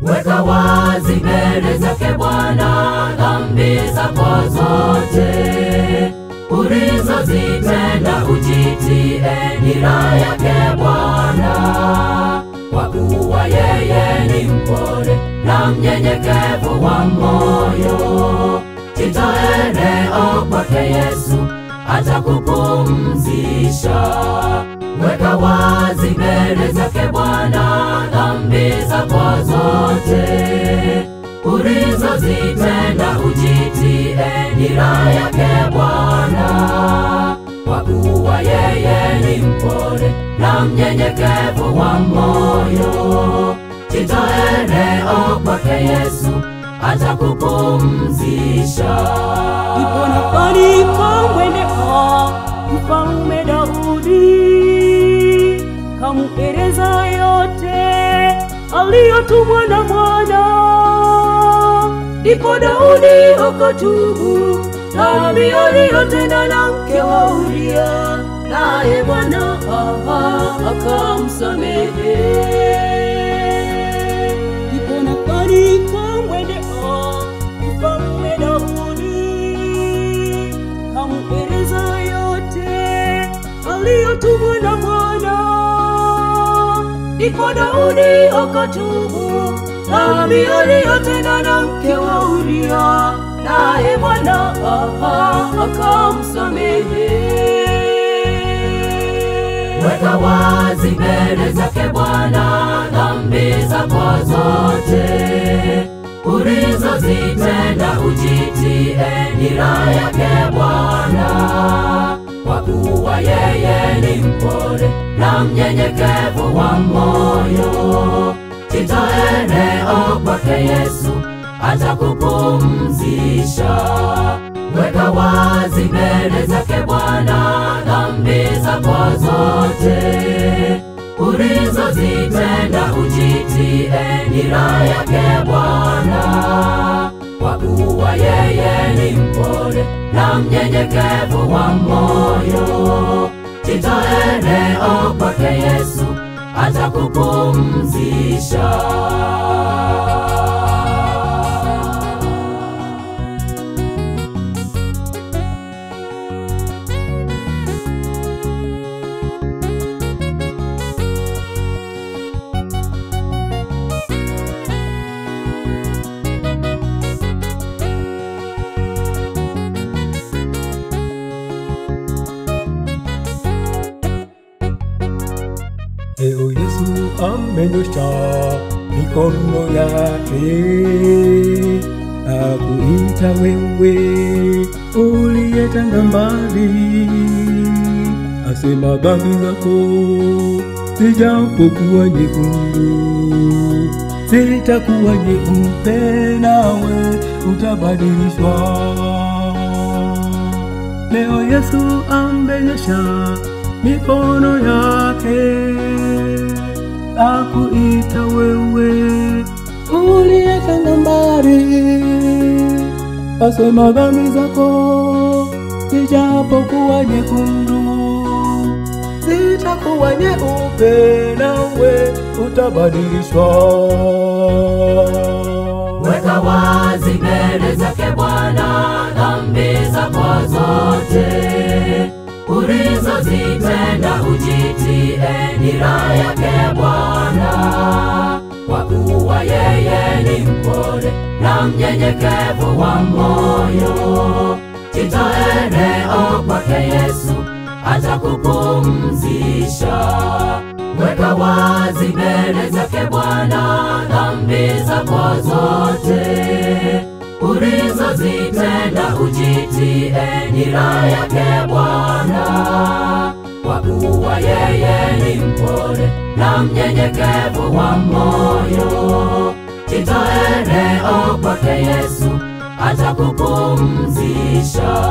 Weka wazi mbele zake Bwana dhambi zako zote ulizozitenda, ujitie nira yake Bwana, kwa kuwa yeye ni mpole na mnyenyekevu wa moyo. Jitoe leo kwake Yesu, atakupumzisha. Weka wazi mbele zake Bwana dhambi zako zote ulizozitenda, ujitie nira yake Bwana, kwa kuwa yeye ni mpole na mnyenyekevu wa moyo. Jitoe leo kwake Yesu, atakupumzisha. Ipo nafani kwa mweneo Mfalme Daudi, kamueleza yote aliyotumwa na Bwana. Ndipo Daudi akatubu dhambi aliyotenda na mke wa Uria, naye Bwana akamsamehe. Ndipo nafani kwa mweneo Mfalme Daudi, kamueleza yote aliyotumwa na Bwana. Ndipo Daudi akatubu dhambi aliyotenda na mke wa Uria, naye Bwana akamsamehe. Weka wazi mbele zake Bwana dhambi zako zote ulizozitenda, ujitie nira yake Bwana, kwa kuwa yeye ni mpole na mnyenyekevu wa moyo. Jitoe leo kwake Yesu, atakupumzisha. Weka wazi mbele zake Bwana dhambi zako zote ulizozitenda, ujitie nira yake Bwana, kwa kuwa yeye ni mpole na mnyenyekevu wa moyo. Jitoe leo kwake Yesu, atakupumzisha. Leo Yesu amenyosha mikono yake, akuita wewe uliyetanga mbali, asema dhambi zako zijapokuwa nyekundu zitakuwa nyeupe, nawe utabadilishwa. Leo Yesu amenyosha mikono yake, akuita wewe uliyetanga mbali, asema dhambi zako zijapokuwa nyekundu zitakuwa nyeupe, nawe utabadilishwa. Weka wazi mbele zake Bwana dhambi zako zote ulizozitenda, ujitie nira yake Bwana, kwa kuwa yeye ni mpole na mnyenyekevu wa moyo. Jitoe leo kwake Yesu, atakupumzisha. Weka wazi mbele zake Bwana dhambi zako zote ulizozitenda, ujitie nira yake Bwana, kwa kuwa yeye ni mpole na mnyenyekevu wa moyo. Jitoe leo kwake Yesu, atakupumzisha.